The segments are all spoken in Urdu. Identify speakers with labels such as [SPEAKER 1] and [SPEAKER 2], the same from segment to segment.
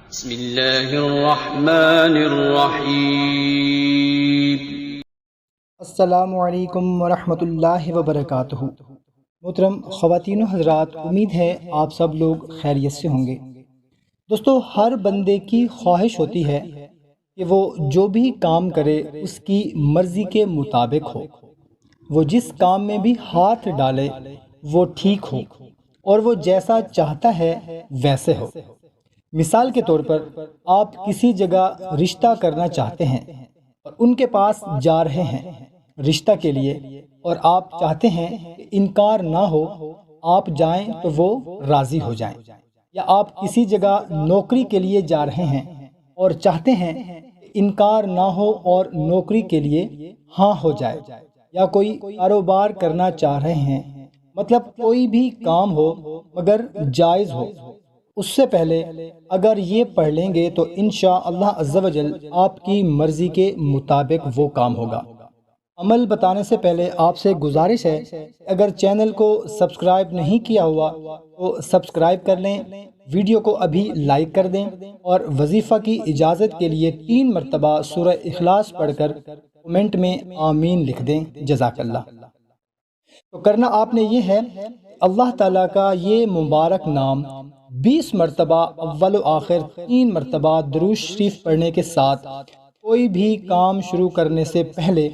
[SPEAKER 1] بسم اللہ الرحمن الرحیم۔
[SPEAKER 2] السلام علیکم ورحمۃ اللہ وبرکاتہ۔ محترم خواتین و حضرات، امید ہے آپ سب لوگ خیریت سے ہوں گے۔ دوستو، ہر بندے کی خواہش ہوتی ہے کہ وہ جو بھی کام کرے اس کی مرضی کے مطابق ہو، وہ جس کام میں بھی ہاتھ ڈالے وہ ٹھیک ہو اور وہ جیسا چاہتا ہے ویسے ہو۔ مثال کے طور پر آپ کسی جگہ رشتہ کرنا چاہتے ہیں اور ان کے پاس جا رہے ہیں رشتہ کے لیے، اور آپ چاہتے ہیں کہ انکار نہ ہو، آپ جائیں تو وہ راضی ہو جائیں۔ یا آپ کسی جگہ نوکری کے لیے جا رہے ہیں اور چاہتے ہیں کہ انکار نہ ہو اور نوکری کے لیے ہاں ہو جائے۔ یا کوئی کاروبار کرنا چاہ رہے ہیں، مطلب کوئی بھی کام ہو مگر جائز ہو، اس سے پہلے اگر یہ پڑھ لیں گے تو انشاءاللہ عز و جل آپ کی مرضی کے مطابق وہ کام ہوگا۔ عمل بتانے سے پہلے آپ سے گزارش ہے کہ اگر چینل کو سبسکرائب نہیں کیا ہوا تو سبسکرائب کر لیں، ویڈیو کو ابھی لائک کر دیں، اور وظیفہ کی اجازت کے لیے 3 مرتبہ سورہ اخلاص پڑھ کر کمنٹ میں آمین لکھ دیں۔ جزاک اللہ۔ تو کرنا آپ نے یہ ہے، اللہ تعالیٰ کا یہ مبارک نام 20 مرتبہ اول و آخر 3 مرتبہ درود شریف پڑھنے کے ساتھ کوئی بھی کام شروع کرنے سے پہلے،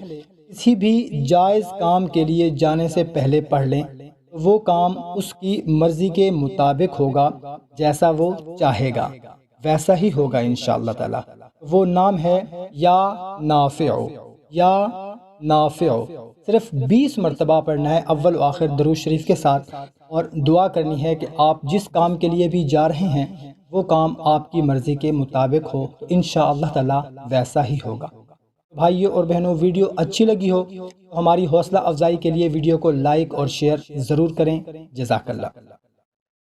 [SPEAKER 2] کسی بھی جائز کام کے لیے جانے سے پہلے پڑھ لیں تو وہ کام اس کی مرضی کے مطابق ہوگا، جیسا وہ چاہے گا ویسا ہی ہوگا انشاءاللہ تعالی۔ وہ نام ہے یا نافع۔ یا نافع صرف 20 مرتبہ پڑھنا ہے اول و آخر درود شریف کے ساتھ، اور دعا کرنی ہے کہ آپ جس کام کے لیے بھی جا رہے ہیں وہ کام آپ کی مرضی کے مطابق ہو، تو انشاءاللہ تعالی ویسا ہی ہوگا۔ بھائیوں اور بہنوں، ویڈیو اچھی لگی ہو تو ہماری حوصلہ افزائی کے لیے ویڈیو کو لائک اور شیئر ضرور کریں۔ جزاک اللہ۔